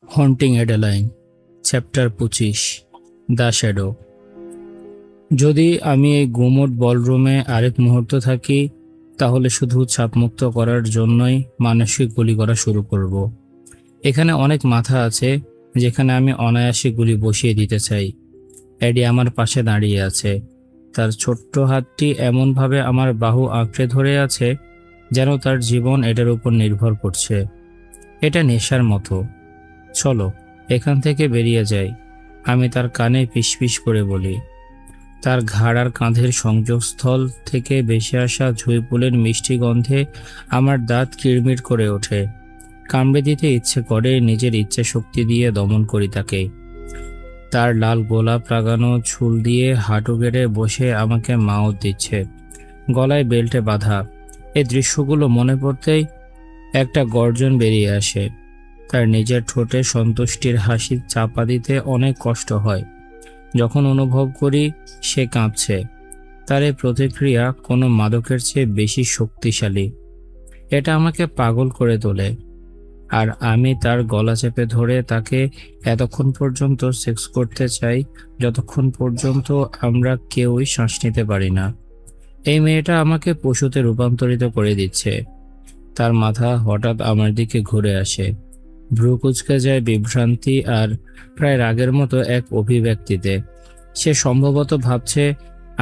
Haunting Adeline, chapter 25, the shadow. যদি আমি এই গুমোট বলরুমে আরেক মুহূর্ত থাকি, তাহলে শুধু চাপমুক্ত করার জন্যই মানসিক গুলি করা শুরু করব। এখানে অনেক মাথা আছে যেখানে আমি অনায়াসে গুলি বসিয়ে দিতে চাই। এডি আমার পাশে দাঁড়িয়ে আছে। তার ছোট্ট হাতটি এমনভাবে আমার বাহু আঁকড়ে ধরে আছে যেন তার জীবন এটার উপর নির্ভর করছে। এটা নেশার মতো। চলো এখান থেকে বেরিয়ে যাই, আমি তার কানে ফিসফিস করে বলি। তার ঘাড় আর কাঁধের সংযোগস্থল থেকে ভেসে আসা জুঁই ফুলের মিষ্টি গন্ধে আমার দাঁত কিড়মিড় করে ওঠে। কামড়ে দিতে ইচ্ছে করে, নিজের ইচ্ছে শক্তি দিয়ে দমন করি তাকে। তার লাল গোলাপ লাগানো চুল দিয়ে হাঁটু গেড়ে বসে আমাকে মাউথ দিচ্ছে, গলায় বেল্টে বাঁধা। এই দৃশ্যগুলো মনে পড়তেই একটা গর্জন বেরিয়ে আসে। তার নিজের ঠোঁটে সন্তুষ্টির হাসি চাপা দিতে অনেক কষ্ট হয় যখন অনুভব করি সে কাঁপছে। তার এই প্রতিক্রিয়া কোনো মাদকের চেয়ে বেশি শক্তিশালী। এটা আমাকে পাগল করে তোলে। আর আমি তার গলা চেপে ধরে তাকে এতক্ষণ পর্যন্ত সেক্স করতে চাই যতক্ষণ পর্যন্ত আমরা কেউই শ্বাস নিতে পারি না। এই মেয়েটা আমাকে পশুতে রূপান্তরিত করে দিচ্ছে। তার মাথা হঠাৎ আমার দিকে ঘুরে আসে, ভ্রু কুঁচকে যায় বিভ্রান্তি আর প্রায় রাগের মতো এক অভিব্যক্তিতে। সে সম্ভবত ভাবছে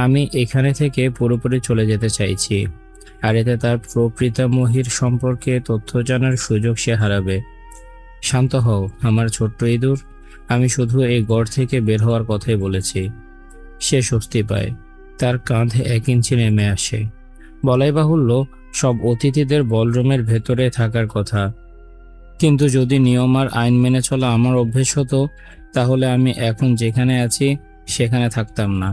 আমি এখানে থেকে পুরোপুরি চলে যেতে চাইছি, আর এতে তার প্রপিতামহীর সম্পর্কে তথ্য জানার সুযোগ সে হারাবে। শান্ত হও আমার ছোট্ট ইঁদুর, আমি শুধু এই গড় থেকে বের হওয়ার কথাই বলেছি। সে স্বস্তি পায়, তার কাঁধ 1 ইঞ্চি নেমে আসে। বলাই বাহুল্য, সব অতিথিদের বলরুমের ভেতরে থাকার কথা, কিন্তু যদি নিয়ম আর আইন মেনে চলা আমার অভ্যেস হতো, তাহলে আমি এখন যেখানে আছি সেখানে থাকতাম না।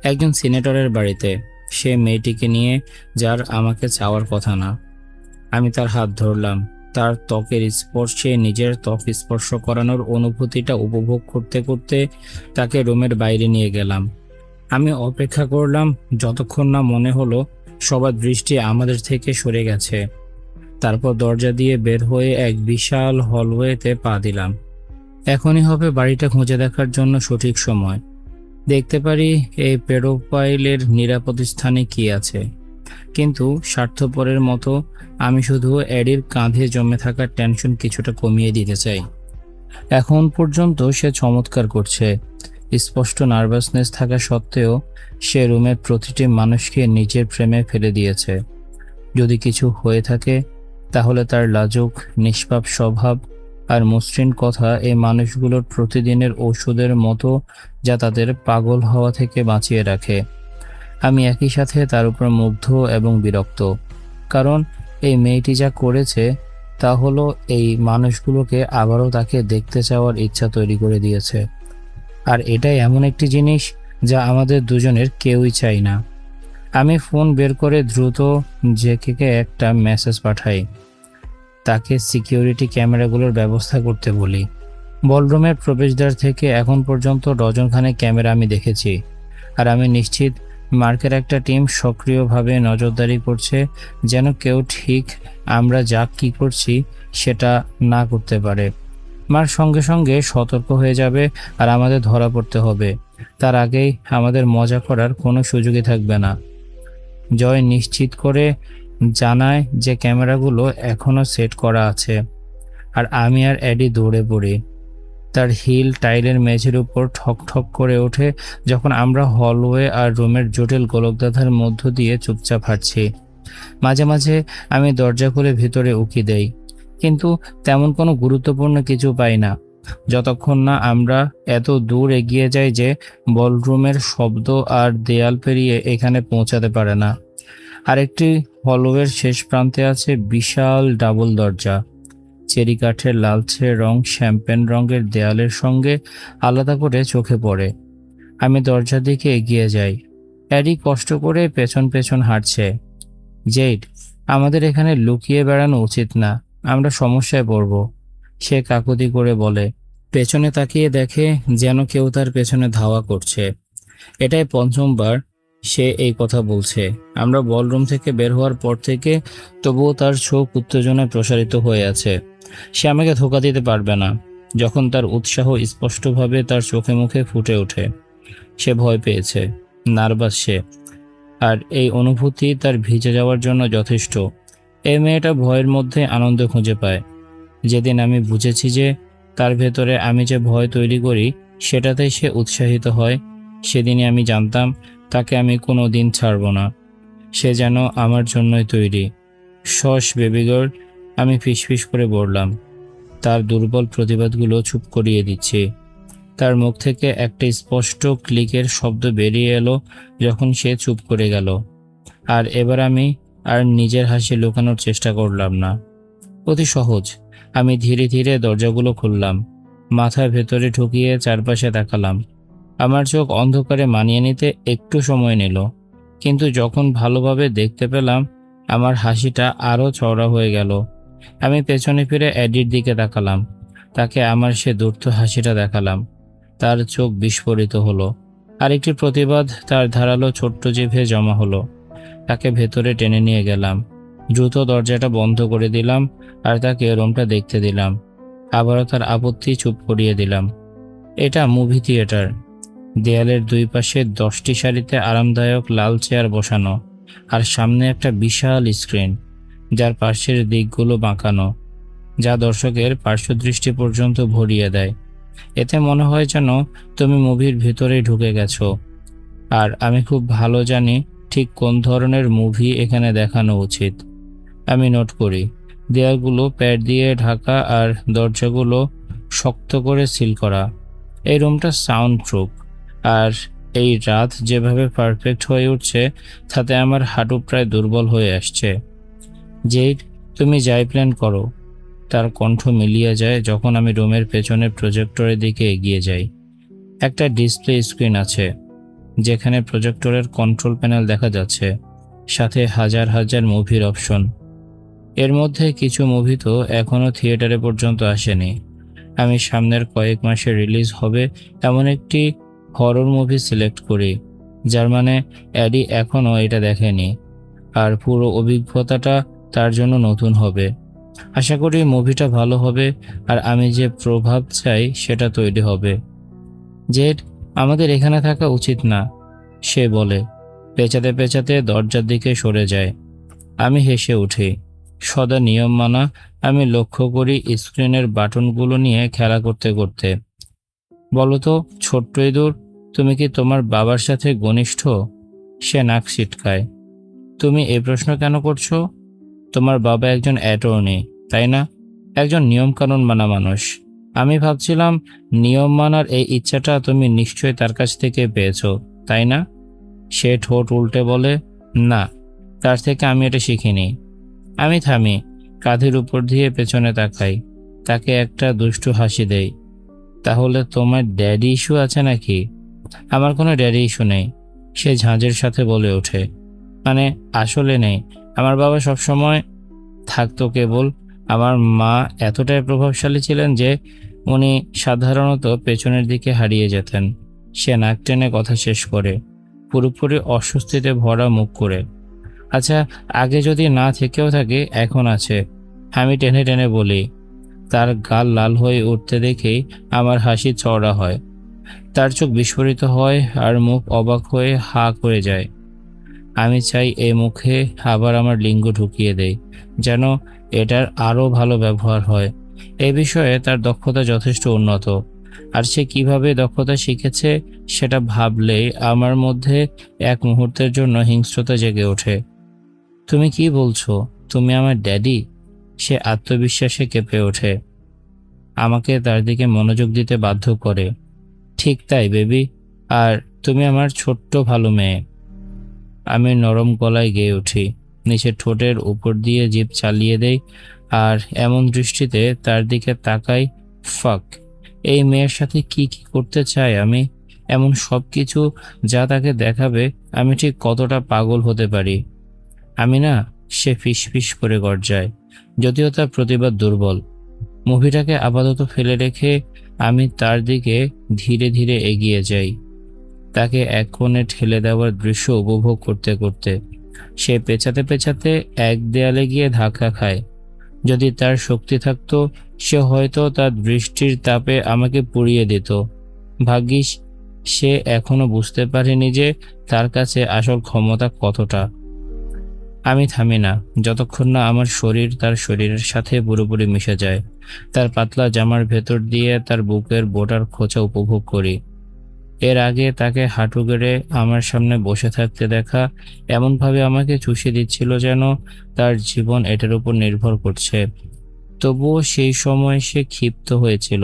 একজন সিনেটরের বাড়িতে, সে মেয়েটিকে নিয়ে, যার আমাকে চাওয়ার কথা না। আমি তার হাত ধরলাম, তার ত্বকের স্পর্শে নিজের ত্বক স্পর্শ করানোর অনুভূতিটা উপভোগ করতে করতে তাকে রুমের বাইরে নিয়ে গেলাম। আমি অপেক্ষা করলাম যতক্ষণ না মনে হলো সবার দৃষ্টি আমাদের থেকে সরে গেছে। তারপর দরজা দিয়ে বের হয়ে এক বিশাল হলওয়েতে পা দিলাম। এখনই হবে বাড়িটা খুঁজে দেখার জন্য সঠিক সময়। দেখতে পারি এই পেডোফাইলের নিরাপদ স্থানে কি আছে। কিন্তু স্বার্থপরের মতো আমি শুধু এডির কাঁধে জমে থাকা টেনশন কিছুটা কমিয়ে দিতে চাই। এখন পর্যন্ত সে চমৎকার করছে। স্পষ্ট নার্ভাসনেস থাকা সত্ত্বেও সে রুমের প্রতিটি মানুষকে নিজের প্রেমে ফেলে দিয়েছে। যদি কিছু হয়ে থাকে তাহলে তার লাজুক নিষ্পাপ স্বভাব আর মসৃণ কথা এই মানুষগুলোর প্রতিদিনের ওষুধের মতো, যা তাদের পাগল হওয়া থেকে বাঁচিয়ে রাখে। আমি একই সাথে তার উপর মুগ্ধ এবং বিরক্ত, কারণ এই মেয়েটি যা করেছে তা হলো এই মানুষগুলোকে আবারও তাকে দেখতে চাওয়ার ইচ্ছা তৈরি করে দিয়েছে। আর এটাই এমন একটি জিনিস যা আমাদের দুজনের কেউই চাই না। আমি ফোন বের করে দ্রুত জেকেকে একটা মেসেজ পাঠাই। তাকে সিকিউরিটি ক্যামেরাগুলোর ব্যবস্থা করতে বলি। বলরুমের প্রবেশদ্বার থেকে এখন পর্যন্ত ডজনখানেক ক্যামেরা আমি দেখেছি, আর আমি নিশ্চিত মার্কের একটা টিম সক্রিয়ভাবে নজরদারি করছে, যেন কেউ ঠিক আমরা যা কি করছি সেটা না করতে পারে। মার সঙ্গে সঙ্গে সতর্ক হয়ে যাবে আর আমাদের ধরা পড়তে হবে। তার আগেই আমাদের মজা করার কোনো সুযোগই থাকবে না। জয় নিশ্চিত করে জানায় যে ক্যামেরাগুলো এখনও সেট করা আছে, আর আমি আর এডি দৌড়ে পড়ি। তার হিল টাইলের মেঝের উপর ঠক ঠক করে ওঠে যখন আমরা হলওয়ে আর রুমের জটিল গোলকধাঁধার মধ্য দিয়ে চুপচাপ হাঁটছি। মাঝে মাঝে আমি দরজা খুলে ভিতরে উকি দেই, কিন্তু তেমন কোনো গুরুত্বপূর্ণ কিছু পাই না, যতক্ষণ না আমরা এত দূর এগিয়ে যাই যে বলরুমের শব্দ আর দেয়াল পেরিয়ে এখানে পৌঁছাতে পারে না। আরেকটি হলওয়ের শেষ প্রান্তে আছে বিশাল ডাবল দরজা। চেরি কাঠের লালচে রং শ্যাম্পেন রঙের দেয়ালের সঙ্গে আলাদা করে চোখে পড়ে। আমি দরজার দিকে এগিয়ে যাই। এডি কষ্ট করে পেছন পেছন হাঁটছে। জেড, আমাদের এখানে লুকিয়ে বেড়ানো উচিত না, আমরা সমস্যায় পড়ব, সে কাকুতি করে বলে। পেছনে তাকিয়ে দেখে যেন কেউ তার পেছনে ধাওয়া করছে। এটাই 5বার সে এই কথা বলছে। আমরা বলরুম থেকে বের হওয়ার পর থেকে তবুও তার চোখ উত্তেজনায় প্রসারিত হয়ে আছে। সে আমাকে ধোঁকা দিতে পারবে না। যখন তার উৎসাহ স্পষ্টভাবে তার চোখে মুখে ফুটে ওঠে। সে ভয় পেয়েছে, নার্ভাস সে, আর এই অনুভূতি তার ভিজে যাওয়ার জন্য যথেষ্ট। এই মেয়েটা ভয়ের মধ্যে আনন্দ খুঁজে পায়। যেদিন আমি বুঝেছি যে তার ভেতরে আমি যে ভয় তৈরি করি সেটাতেই সে উৎসাহিত হয়, সেদিনই আমি জানতাম তাকে আমি কোনো দিন ছাড়ব না। সে যেন আমার জন্যই তৈরি। শশ বেবি গার্ল, আমি ফিসফিস করে বললাম। তার দুর্বল প্রতিবাদগুলো চুপ করিয়ে দিচ্ছি। তার মুখ থেকে একটা স্পষ্ট ক্লিকের শব্দ বেরিয়ে এলো যখন সে চুপ করে গেল। আর এবার আমি আর নিজের হাসি লুকানোর চেষ্টা করলাম না। অতি সহজ। আমি ধীরে ধীরে দরজাগুলো খুললাম, মাথা ভেতরে ঢুকিয়ে চারপাশে তাকালাম। আমার চোখ অন্ধকারে মানিয়ে নিতে একটু সময় নিল, কিন্তু যখন ভালোভাবে দেখতে পেলাম আমার হাসিটা আরও চওড়া হয়ে গেল। আমি পেছনে ফিরে এডির দিকে তাকালাম, তাকে আমার সে দূর্ত হাসিটা দেখালাম। তার চোখ বিস্ফোরিত হলো, আরেকটি প্রতিবাদ তার ধারালো ছোট্ট জিভে জমা হলো। তাকে ভেতরে টেনে নিয়ে গেলাম, দ্রুত দরজাটা বন্ধ করে দিলাম আর তাকে রুমটা দেখতে দিলাম। আবারও তার আপত্তি চুপ করিয়ে দিলাম। এটা মুভি থিয়েটার। দেয়ালের দুই পাশে 10টি সারিতে আরামদায়ক লাল চেয়ার বসানো, আর সামনে একটা বিশাল স্ক্রিন যার পাশের দিকগুলো বাঁকানো, যা দর্শকের পার্শ্বদৃষ্টি পর্যন্ত ভরিয়ে দেয়। এতে মনে হয় যেন তুমি মুভির ভিতরেই ঢুকে গেছো। আর আমি খুব ভালো জানি ঠিক কোন ধরনের মুভি এখানে দেখানো উচিত। আমি নোট করি, দেয়ালগুলো প্যাড দিয়ে ঢাকা আর দরজাগুলো শক্ত করে সিল করা। এই রুমটা সাউন্ড প্রুফ, আর এই রাত যেভাবে পারফেক্ট হয়ে উঠছে তাতে আমার হাঁটু প্রায় দুর্বল হয়ে আসছে। যেই তুমি যাই প্ল্যান করো। তার কণ্ঠ মিলিয়ে যায় যখন আমি রুমের পেছনের প্রজেক্টরের দিকে এগিয়ে যাই। একটা ডিসপ্লে স্ক্রিন আছে যেখানে প্রজেক্টরের কন্ট্রোল প্যানেল দেখা যাচ্ছে, সাথে হাজার হাজার মুভির অপশন। এর মধ্যে কিছু মুভি তো এখনও থিয়েটারে পর্যন্ত আসেনি। আমি সামনের কয়েক মাসে রিলিজ হবে এমন একটি হরর মুভি সিলেক্ট করি, যার মানে অ্যাডি এখনও এটা দেখেনি, আর পুরো অভিজ্ঞতাটা তার জন্য নতুন হবে। আশা করি মুভিটা ভালো হবে আর আমি যে প্রভাব চাই সেটা তৈরি হবে। জেড, আমাদের এখানে থাকা উচিত না, সে বলে, পেঁচাতে পেঁচাতে দরজার দিকে সরে যায়। আমি হেসে উঠি। সদা নিয়ম মানা। আমি লক্ষ্য করি স্ক্রিনের বাটনগুলো নিয়ে খেলা করতে করতে। বলতো ছোট্ট ইঁদুর, তুমি কি তোমার বাবার সাথে ঘনিষ্ঠ? সে নাক ছিটকায়। তুমি এই প্রশ্ন কেন করছো? তোমার বাবা একজন অ্যাটর্নি, তাই না? একজন নিয়মকানুন মানা মানুষ। আমি ভাবছিলাম নিয়ম মানার এই ইচ্ছাটা তুমি নিশ্চয়ই তার কাছ থেকে পেয়েছো, তাই না? সে ঠোঁট উল্টে বলে, না, তার থেকে আমি এটা শিখিনি। আমি থামি, কাঁধের উপর দিয়ে পেছনে তাকাই, তাকে একটা দুষ্টু হাসি দেই। তাহলে তোমার ড্যাডি ইস্যু আছে নাকি? আমার কোনো ড্যাডি ইস্যু নেই, সে ঝাঁঝের সাথে বলে ওঠে। মানে আসলে নেই। আমার বাবা সবসময় থাকতো, কেবল আমার মা এতটাই প্রভাবশালী ছিলেন যে উনি সাধারণত পেছনের দিকে হারিয়ে যেতেন। সে নাক টেনে কথা শেষ করে, পুরোপুরি অস্বস্তিতে ভরা মুখ করে। আচ্ছা, আগে যদি না থেকেও থাকে এখন আছে, আমি টেনে টেনে বলি। তার গাল লাল হয়ে উঠতে দেখেই আমার হাসি চওড়া হয়। তার চোখ বিস্ফোরিত হয় আর মুখ অবাক হয়ে হা করে যায়। আমি চাই এই মুখে আবার আমার লিঙ্গ ঢুকিয়ে দেই, যেন এটার আরও ভালো ব্যবহার হয়। এই বিষয়ে তার দক্ষতা যথেষ্ট উন্নত, আর সে কিভাবে দক্ষতা শিখেছে সেটা ভাবলেই আমার মধ্যে এক মুহূর্তের জন্য হিংস্রতা জেগে ওঠে। তুমি কি বলছো? তুমি আমার ড্যাডি? সে আত্মবিশ্বাসে কেঁপে ওঠে, আমাকে তার দিকে মনোযোগ দিতে বাধ্য করে। ঠিক তাই বেবি, আর তুমি আমার ছোট্ট ভালো মেয়ে। আমি নরম গলায় গেয়ে উঠি, নিচের ঠোঁটের উপর দিয়ে জিভ চালিয়ে দেই আর এমন দৃষ্টিতে তার দিকে তাকাই। ফাক, এই মেয়ের সাথে কি কি করতে চাই আমি, এমন সব কিছু যা তাকে দেখাবে আমি ঠিক কতটা পাগল হতে পারি। আমি না, সে ফিসফিস করে গর্জায়, যদিও তার প্রতিবাদ দুর্বল। মুভিটাকে আপাতত ফেলে রেখে আমি তার দিকে ধীরে ধীরে এগিয়ে যাই, তাকে এক কোণে ঠেলে দেওয়ার দৃশ্য উপভোগ করতে করতে। সে পেঁচাতে পেঁচাতে এক দেয়ালে গিয়ে ধাক্কা খায়। যদি তার শক্তি থাকতো সে হয়তো তার দৃষ্টির তাপে আমাকে পুড়িয়ে দিত। ভাগ্যিস সে এখনো বুঝতে পারেনি যে তার কাছে আসল ক্ষমতা কতটা। আমি থামি না যতক্ষণ না আমার শরীর তার শরীরের সাথে পুরোপুরি মিশে যায়। তার পাতলা জামার ভেতর দিয়ে তার বুকের বোটার খোঁচা উপভোগ করি। এর আগে তাকে হাঁটু গেড়ে আমার সামনে বসে থাকতে দেখা এমনভাবে আমাকে চুষে দিচ্ছিল যেন তার জীবন এটার উপর নির্ভর করছে। তবুও সেই সময় সে ক্ষিপ্ত হয়েছিল।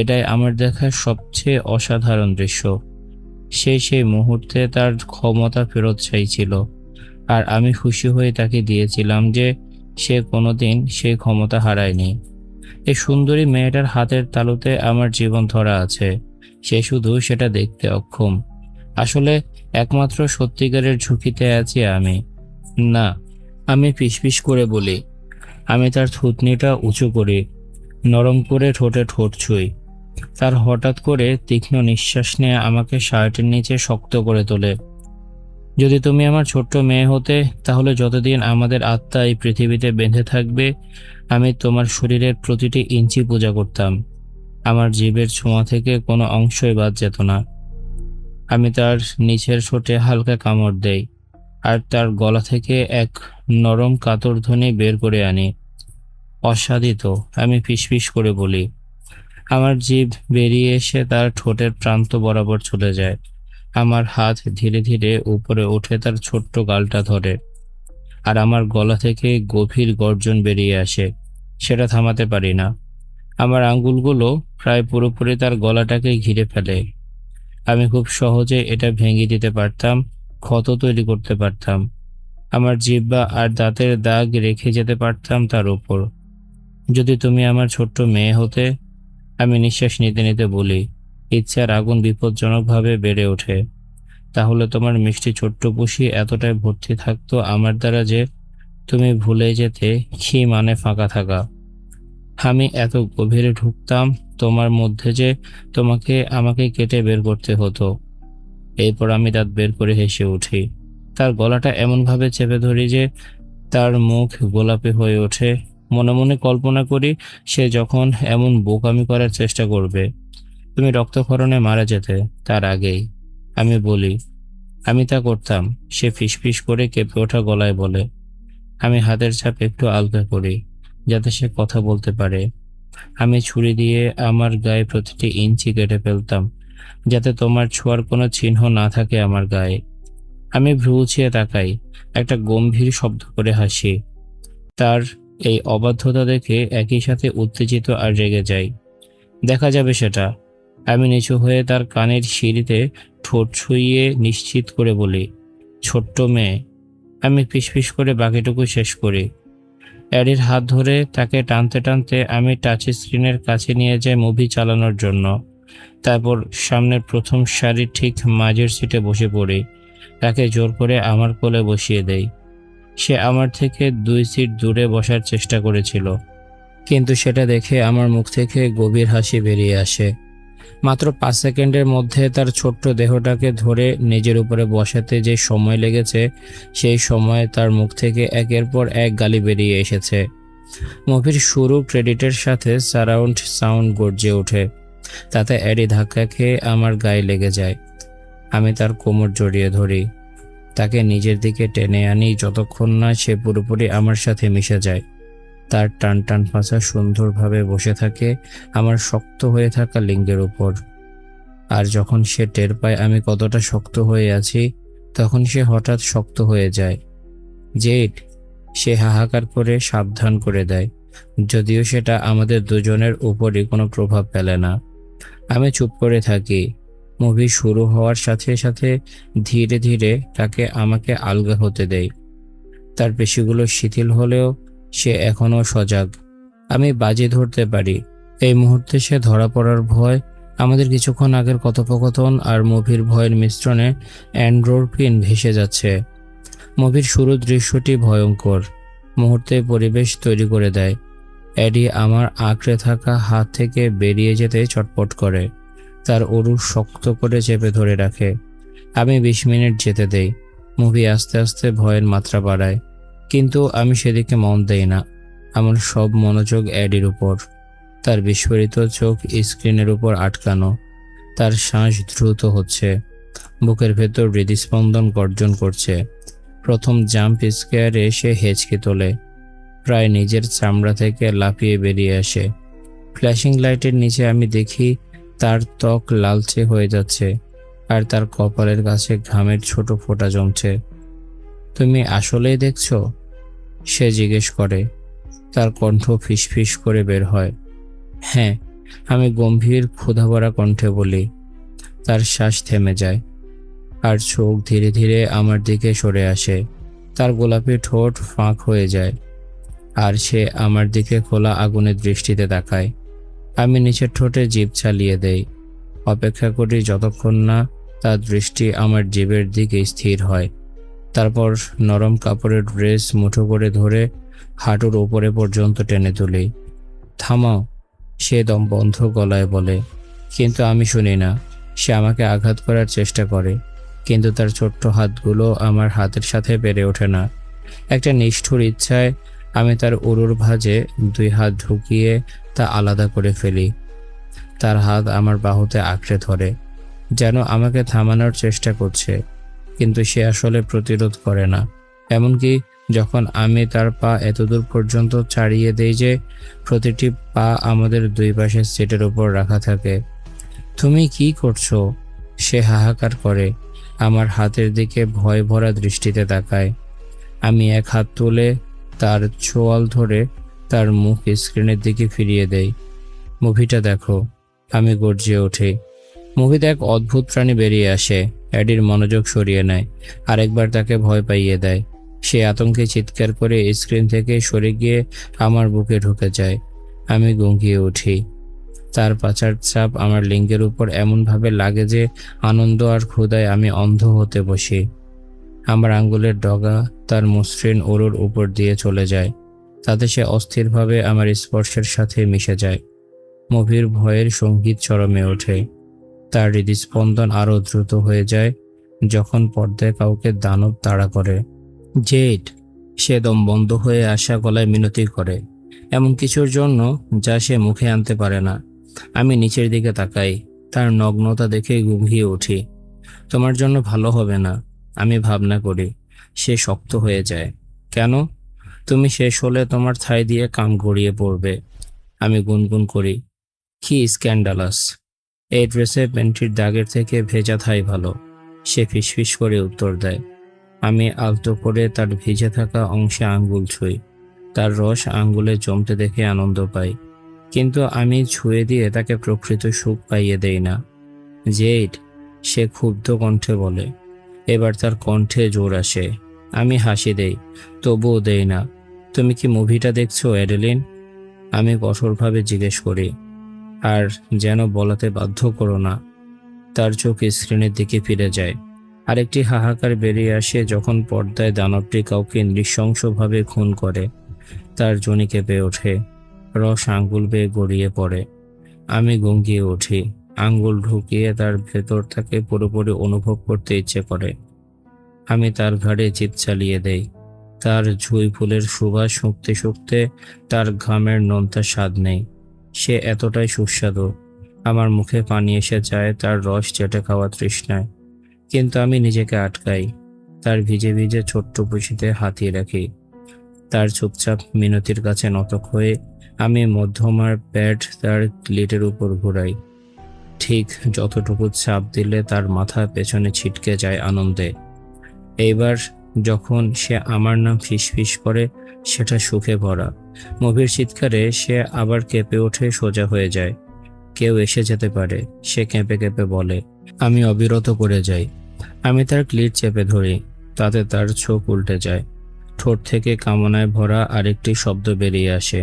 এটাই আমার দেখা সবচেয়ে অসাধারণ দৃশ্য। সে সেই মুহূর্তে তার ক্ষমতা ফেরত চাইছিল, আর আমি খুশি হয়ে তাকে দিয়েছিলাম যে সে কোনোদিন সেই ক্ষমতা হারায়নি। এই সুন্দরী মেয়েটার হাতের তালুতে আমার জীবন ধরা আছে। সে শুধু সেটা দেখতে অক্ষম। আসলে একমাত্র সত্যিকারের ঝুঁকিতে আছি আমি। না, আমি ফিসফিস করে বলি। আমি তার থুতনিটা উঁচু করি, নরম করে ঠোঁটে ঠোঁট ছুঁই। তার হঠাৎ করে তীক্ষ্ণ নিঃশ্বাস নিয়ে আমাকে শার্টের নিচে শক্ত করে তোলে। যদি তুমি আমার ছোট্ট মেয়ে হতে, তাহলে যতদিন আমাদের আত্মা এই পৃথিবীতে বেঁধে থাকবে, আমি তোমার শরীরের প্রতিটি ইঞ্চি পূজা করতাম। আমার জিভের ছোঁয়া থেকে কোনো অংশই বাদ যেত না। আমি তার নিচের ঠোঁটে হালকা কামড় দেই, আর তার গলা থেকে এক নরম কাতর ধ্বনি বের করে আনি। অস্বাদিত, আমি ফিসফিস করে বলি। আমার জিভ বেরিয়ে এসে তার ঠোঁটের প্রান্ত বরাবর চলে যায়। আমার হাত ধীরে ধীরে উপরে উঠে তার ছোট্ট গালটা ধরে, আর আমার গলা থেকে গভীর গর্জন বেরিয়ে আসে। সেটা থামাতে পারি না। আমার আঙ্গুলগুলো প্রায় পুরোপুরি তার গলাটাকে ঘিরে ফেলে। আমি খুব সহজে এটা ভেঙে দিতে পারতাম, ক্ষত তৈরি করতে পারতাম। আমার জিহ্বা আর দাঁতের দাগ রেখে যেতে পারতাম তার উপর। যদি তুমি আমার ছোট্ট মেয়ে হতে, আমি নিঃশ্বাস নিতে নিতে বলি, ইচ্ছার আগুন বিপজ্জনকভাবে বেড়ে ওঠে, তাহলে তোমার মিষ্টি ছোট্ট পুষি এতটাই ভর্তি থাকতো আমার দ্বারা যে তুমি ভুলে যেতে কি মানে ফাঁকা থাকা। আমি এত গভীরে ঢুকতাম তোমার মধ্যে যে তোমাকে আমাকে কেটে বের করতে হতো। এরপর আমি দাঁত বের করে হেসে উঠি। তার গলাটা এমনভাবে চেপে ধরি যে তার মুখ গোলাপি হয়ে ওঠে। মনে মনে কল্পনা করি সে যখন এমন বোকামি করার চেষ্টা করবে, তুমি রক্তক্ষরণে মারা যেতে তার আগেই। আমি বলি, আমি তা করতাম। সে ফিসফিস করে কেঁপে ওঠা গলায় বলে। আমি হাতের ছাপ একটু আলগা করি, যাতে সে কথা বলতে পারে। আমি ছুরি দিয়ে আমার গায়ে প্রতিটি ইঞ্চি কেটে ফেলতাম, যাতে তোমার ছোঁয়ার কোনো চিহ্ন না থাকে আমার গায়ে। আমি ভ্রু উঁচিয়ে তাকাই, একটা গম্ভীর শব্দ করে হাসি। তার এই অবাধ্যতা দেখে একই সাথে উত্তেজিত আর রেগে যাই। দেখা যাবে সেটা। আমি নিচু হয়ে তার কানের সিঁড়িতে ঠোঁট ছুঁইয়ে নিশ্চিত করে বলি, ছোট্ট মেয়ে। আমি ফিসফিস করে বাকিটুকু শেষ করি। অ্যাডির হাত ধরে তাকে টানতে টানতে আমি টাচ স্ক্রিনের কাছে নিয়ে যাই মুভি চালানোর জন্য। তারপর সামনের প্রথম সারির ঠিক মাঝের সিটে বসে পড়ি। তাকে জোর করে আমার কোলে বসিয়ে দেই। সে আমার থেকে 2 সিট দূরে বসার চেষ্টা করেছিল, কিন্তু সেটা দেখে আমার মুখ থেকে গভীর হাসি বেরিয়ে আসে। মাত্র 5 সেকেন্ডের মধ্যে তার ছোট্ট দেহটাকে ধরে নিজের উপরে বসাতে যে সময় লেগেছে, সেই সময় তার মুখ থেকে একের পর এক গালি বেরিয়ে এসেছে। মুভির শুরু ক্রেডিটের সাথে সারাউন্ড সাউন্ড গর্জে ওঠে। তাতে অ্যাডি ধাক্কা খেয়ে আমার গায়ে লেগে যায়। আমি তার কোমর জড়িয়ে ধরি, তাকে নিজের দিকে টেনে আনি যতক্ষণ না সে পুরোপুরি আমার সাথে মিশে যায়। তার টান টান পাছা সুন্দরভাবে বসে থাকে আমার শক্ত হয়ে থাকা লিঙ্গের উপর। আর যখন সে টের পায় আমি কতটা শক্ত হয়ে আছি, তখন সে হঠাৎ শক্ত হয়ে যায়। জেড, সে হাহাকার করে সাবধান করে দেয়, যদিও সেটা আমাদের দুজনের উপরই কোনো প্রভাব ফেলে না। আমি চুপ করে থাকি। মুভি শুরু হওয়ার সাথে সাথে ধীরে ধীরে তাকে আমাকে আলগা হতে দেয়। তার পেশিগুলো শিথিল হলেও সে এখনও সজাগ। আমি বাজি ধরতে পারি এই মুহূর্তে সে ধরা পড়ার ভয়, আমাদের কিছুক্ষণ আগের কথোপকথন আর মুভির ভয়ের মিশ্রণে এন্ডোরফিন ভেসে যাচ্ছে। মুভির শুরুর দৃশ্যটি ভয়ঙ্কর মুহূর্তে পরিবেশ তৈরি করে দেয়। অ্যাডি আমার আঁকড়ে থাকা হাত থেকে বেরিয়ে যেতে চটপট করে, তার উরু শক্ত করে চেপে ধরে রাখে। আমি 20 মিনিট যেতে দেই। মুভি আস্তে আস্তে ভয়ের মাত্রা বাড়ায়, কিন্তু আমি সেদিকে মন দেই না। আমার সব মনোযোগ অ্যাডির উপর। তার বিস্ফোরিত চোখ স্ক্রিনের উপর আটকানো। তার শ্বাস দ্রুত হচ্ছে, বুকের ভেতর হৃদস্পন্দন গর্জন করছে। প্রথম জাম্প স্কেয়ারে সে হেঁচকে তোলে, প্রায় নিজের চামড়া থেকে লাফিয়ে বেরিয়ে আসে। ফ্ল্যাশিং লাইটের নিচে আমি দেখি তার ত্বক লালচে হয়ে যাচ্ছে, আর তার কপালের কাছে ঘামের ছোট ফোঁটা জমছে। তুমি আসলেই দেখছো? সে জিজ্ঞেস করে। তার কণ্ঠ ফিসফিস করে বের হয়। হ্যাঁ, আমি গম্ভীর ক্ষুধাভরা কণ্ঠে বলি। তার শ্বাস থেমে যায়, আর চোখ ধীরে ধীরে আমার দিকে সরে আসে। তার গোলাপি ঠোঁট ফাঁক হয়ে যায়, আর সে আমার দিকে খোলা আগুনের দৃষ্টিতে তাকায়। আমি নিচের ঠোঁটে জিভ চালিয়ে দেই, অপেক্ষা করি যতক্ষণ না তার দৃষ্টি আমার জিভের দিকে স্থির হয়। তারপর নরম কাপড়ের ড্রেস মুঠো করে ধরে হাঁটুর উপরে পর্যন্ত টেনে তুলি। থামাও, সে দম বন্ধ গলায় বলে, কিন্তু আমি শুনি না। সে আমাকে আঘাত করার চেষ্টা করে, কিন্তু তার ছোট্ট হাতগুলো আমার হাতের সাথে পেরে ওঠে না। একটা নিষ্ঠুর ইচ্ছায় আমি তার উরুর ভাঁজে 2 হাত ঢুকিয়ে তা আলাদা করে ফেলি। তার হাত আমার বাহুতে আঁকড়ে ধরে, যেন আমাকে থামানোর চেষ্টা করছে, কিন্তু সে আসলে প্রতিরোধ করে না। এমনকি যখন আমি তার পা এতদূর পর্যন্ত ছাড়িয়ে দেই যে প্রতিটি পা আমাদের 2 পাশের সিটের উপর রাখা থাকে। তুমি কি করছো? সে হাহাকার করে, আমার হাতের দিকে ভয় ভরা দৃষ্টিতে তাকায়। আমি এক হাত তুলে তার চোয়াল ধরে তার মুখ স্ক্রিনের দিকে ফিরিয়ে দেই। মুভিটা দেখো, আমি গর্জে উঠি। মুভিতে এক অদ্ভুত প্রাণী বেরিয়ে আসে, অ্যাডির মনোযোগ সরিয়ে নেয়, আরেকবার তাকে ভয় পাইয়ে দেয়। সে আতঙ্কে চিৎকার করে স্ক্রিন থেকে সরে গিয়ে আমার বুকে ঢুকে যায়। আমি গঙ্গিয়ে উঠি। তার পাছার চাপ আমার লিঙ্গের উপর এমনভাবে লাগে যে আনন্দ আর ক্ষুধায় আমি অন্ধ হতে বসি। আমার আঙ্গুলের ডগা তার মসৃণ উরুর উপর দিয়ে চলে যায়, তাতে সে অস্থিরভাবে আমার স্পর্শের সাথে মিশে যায়। মুভির ভয়ের সঙ্গীত চরমে ওঠে। তার হৃদস্পন্দন আরও দ্রুত হয়ে যায় যখন পর্দায় কাউকে দানব তাড়া করে। জেড, সে দম বন্ধ হয়ে আসা গলায় মিনতি করে, এমন কিছুর জন্য যা সে মুখে আনতে পারে না। আমি নিচের দিকে তাকাই, তার নগ্নতা দেখে গুঁড়িয়ে উঠি। তোমার জন্য ভালো হবে না, আমি ভাবনা করি। সে শক্ত হয়ে যায়। কেন? তুমি শেষ হলে তোমার থাই দিয়ে কাম গড়িয়ে পড়বে। আমি গুনগুন করি, কি স্ক্যান্ডালাস! এই ড্রেসে প্যান্টির দাগের থেকে ভেজা থাই ভালো। সে ফিসফিস করে উত্তর দেয়। আমি আলতো করে তার ভিজে থাকা অংশে আঙ্গুল ছুঁই। তার রস আঙ্গুলে জমতে দেখে আনন্দ পাই, কিন্তু আমি ছুঁয়ে দিয়ে তাকে প্রকৃত সুখ পাইয়ে দেই না। জেড, সে ক্ষুব্ধ কণ্ঠে বলে। এবার তার কণ্ঠে জোর আসে। আমি হাসি দেই, তবুও দেই না। তুমি কি মুভিটা দেখছো, অ্যাডেলিন? আমি কঠোরভাবে জিজ্ঞেস করি, আর যেন বলাতে বাধ্য করো না। তার চোখ স্ক্রিনের দিকে ফিরে যায়। আরেকটি হাহাকার বেরিয়ে আসে যখন পর্দায় দানবটি কাউকে নৃশংসভাবে খুন করে। তার জনি কেঁপে ওঠে, রস আঙ্গুল বেয়ে গড়িয়ে পড়ে। আমি গঙ্গিয়ে উঠি, আঙ্গুল ঢুকিয়ে তার ভেতর তাকে পুরোপুরি অনুভব করতে ইচ্ছে করে। আমি তার ঘাড়ে জিভ চালিয়ে দেই। তার ঝুঁই ফুলের সুবাস শুঁকতে শুঁকতে তার ঘামের নোনতা স্বাদ নেই। সে এতটাই সুস্বাদু, আমার মুখে পানি এসে যায় তার রস চেটে খাওয়া তৃষ্ণায়। কিন্তু আমি নিজেকে আটকাই, তার ভিজে ভিজে ছোট্ট পুঁশিতে হাতিয়ে রাখি। তার চুপচাপ মিনতির কাছে নত হয়ে আমি মধ্যমার প্যাড তার ক্লিটের উপর ঘুরাই, ঠিক যতটুকু চাপ দিলে তার মাথা পেছনে ছিটকে যায় আনন্দে। এইবার যখন সে আমার নাম ফিসফিস করে, সেটা সুখে ভরা। মুভির চিৎকারে সে আবার কেঁপে ওঠে, সোজা হয়ে যায়। কেউ এসে যেতে পারে, সে কেঁপে কেঁপে বলে। আমি অবিরত করে যাই। আমি তার ক্লিট চেপে ধরি, তাতে তার চোখ উল্টে যায়। ঠোঁট থেকে কামনায় ভরা আরেকটি শব্দ বেরিয়ে আসে।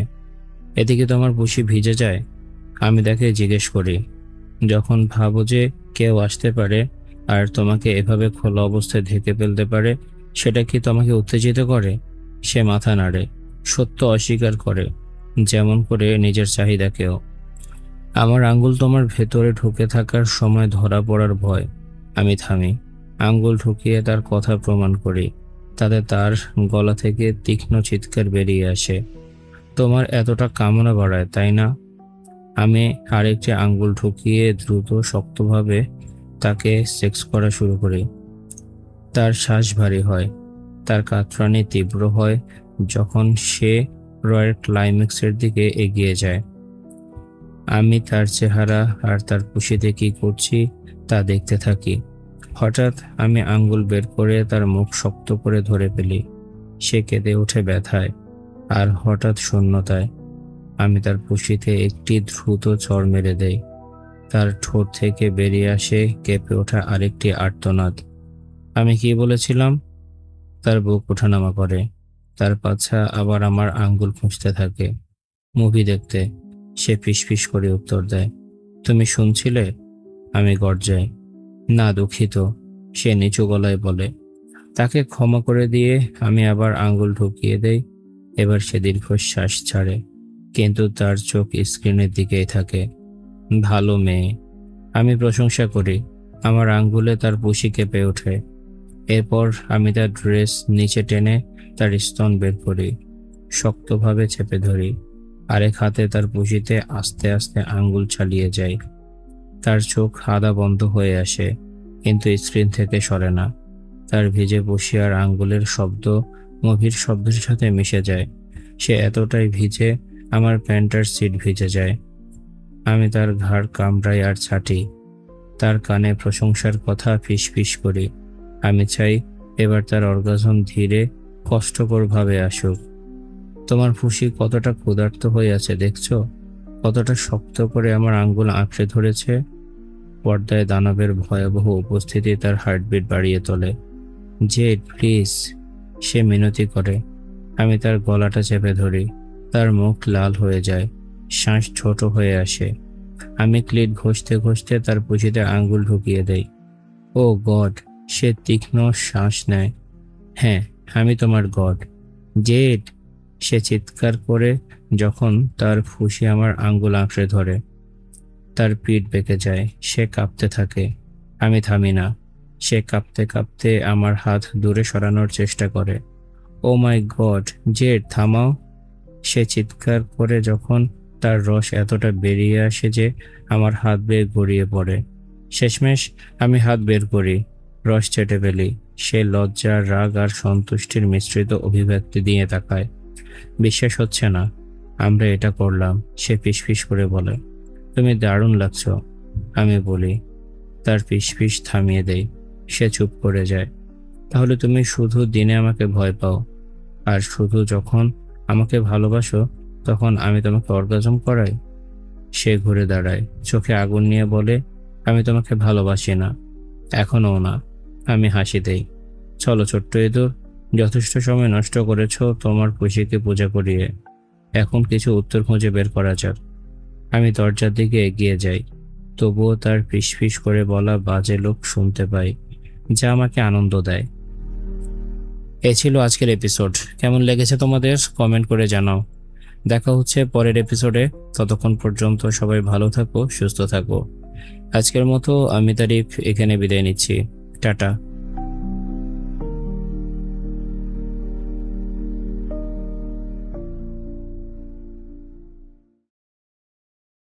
এদিকে তোমার পুশি ভিজে যায়? আমি তাকে জিজ্ঞেস করি। যখন ভাবো যে কেউ আসতে পারে আর তোমাকে এভাবে খোলা অবস্থায় ঢেকে ফেলতে পারে, সেটা কি তোমাকে উত্তেজিত করে? সে মাথা নাড়ে, সত্য অস্বীকার করে, যেমন করে নিজের চাহিদাকেও। আমার আঙ্গুল তোমার ভেতরে ঢুকে থাকার সময় ধরা পড়ার ভয়। আমি থামি, আঙ্গুল ঢুকিয়ে তার কথা প্রমাণ করি। তাতে তার গলা থেকে তীক্ষ্ণ চিৎকার বেরিয়ে আসে। তোমার এতটা কামনা বাড়ায়, তাই না? আমি আরেকটি আঙ্গুল ঢুকিয়ে দ্রুত শক্তভাবে তাকে সেক্স করা শুরু করি। তার শ্বাস ভারী হয়, তার কাতরানি তীব্র হয় যখন সে রয়ের ক্লাইম্যাক্সের দিকে এগিয়ে যায়। আমি তার চেহারা আর তার খুশিতে কি করছি তা দেখতে থাকি। হঠাৎ আমি আঙ্গুল বের করে তার মুখ শক্ত করে ধরে ফেলি। সে কেঁদে ওঠে ব্যথায় আর হঠাৎ শূন্যতায়। আমি তার খুশিতে একটি দ্রুত চড় মেরে দেই। তার ঠোঁট থেকে বেরিয়ে আসে কেঁপে ওঠা আরেকটি আর্তনাদ। আমি কি বলেছিলাম? তার বুক ওঠানামা করে, তার পাছা আবার আমার আঙ্গুল খুঁজতে থাকে। মুভি দেখতে। সে ফিসফিস করে উত্তর দেয়, তুমি শুনছিলে? আমি গর্জাই, না দুঃখিত, সে নিচু গলায় বলে। তাকে ক্ষমা করে দিয়ে আমি আবার আঙ্গুল ঢুকিয়ে দেই। এবার সে দীর্ঘশ্বাস ছাড়ে, কিন্তু তার চোখ স্ক্রিনের দিকেই থাকে। ভালো মেয়ে, আমি প্রশংসা করি। আমার আঙ্গুলে তার পুশি কেঁপে ওঠে। এরপর আমি তার ড্রেস নিচে টেনে তার স্তন বের করি, শক্তভাবে চেপে ধরি। আরেক হাতে তার পুশিতে আস্তে আস্তে আঙ্গুল চালিয়ে যাই। তার চোখ আধা বন্ধ হয়ে আসে, কিন্তু স্ক্রিন থেকে সরে না। তার ভিজে পুশি আর আঙ্গুলের শব্দ মুভির শব্দের সাথে মিশে যায়। সে এতটাই ভিজে, আমার প্যান্টার সিট ভিজে যায়। আমি তার ঘাড় কামড়াই আর ছাটি। তার কানে প্রশংসার কথা ফিসফিস করি। আমি চাই এবার তার অর্গাজম ধীরে, কষ্টকরভাবে আসুক। তোমার ফুসি কতটা ক্ষুধার্ত হয়ে আছে দেখছো? কতটা শক্ত করে আমার আঙ্গুল আঁকড়ে ধরেছে। পর্দায় দানবের ভয়াবহ উপস্থিতি তার হার্টবিট বাড়িয়ে তোলে। জেড প্লিজ, সে মিনতি করে। আমি তার গলাটা চেপে ধরি। তার মুখ লাল হয়ে যায়, শ্বাস ছোট হয়ে আসে। আমি ক্লিট ঘষতে ঘষতে তার পুঁজিতে আঙ্গুল ঢুকিয়ে দেই। ও গড, সে তীক্ষ্ণ শ্বাস নেয়। হ্যাঁ, আমি তোমার গড। জেড, সে চিৎকার করে যখন তার ফুসি আমার আঙ্গুল আঁকড়ে ধরে। তার পিঠ বেঁকে যায়, সে কাঁপতে থাকে। আমি থামি না। সে কাঁপতে কাঁপতে আমার হাত দূরে সরানোর চেষ্টা করে। ও মাই গড, জেড থামাও, সে চিৎকার করে যখন তার রস এতটা বেরিয়ে আসে যে আমার হাত বেয়ে গড়িয়ে পড়ে। শেষমেশ আমি হাত বের করি, রস চেটে ফেলি। সে লজ্জা, রাগ আর সন্তুষ্টির মিশ্রিত অভিব্যক্তি দিয়ে তাকায়। বিশ্বাস হচ্ছে না আমরা এটা করলাম, সে ফিসফিস করে বলে। তুমি দারুণ লাগছো, আমি বলি। তার ফিসফিস থামিয়ে দেই। সে চুপ করে যায়। তাহলে তুমি শুধু দিনে আমাকে ভয় পাও, আর শুধু যখন আমাকে ভালোবাসো তখন আমি তোমাকে অর্গাজম করাই? সে ঘুরে দাঁড়ায়, চোখে আগুন নিয়ে বলে, আমি তোমাকে ভালোবাসি না, এখনও না। আমি হাসি দেই। চলো ছোট্ট ইঁদুর, যথেষ্ট সময় নষ্ট করেছো তোমার খুশিকে পূজা করিয়ে। এখন কিছু উত্তর খুঁজে বের করা যাক। আমি দরজার দিকে এগিয়ে যাই, তবুও তার ফিসফিস করে বলা বাজে লোক শুনতে পাই, যা আমাকে আনন্দ দেয়। এ ছিল আজকের এপিসোড। কেমন লেগেছে তোমাদের কমেন্ট করে জানাও। দেখা হচ্ছে পরের এপিসোডে। ততক্ষণ পর্যন্ত সবাই ভালো থাকো, সুস্থ থাকো। আজকের মতো আমি তারিফ এখানে বিদায় নিচ্ছি। টাটা।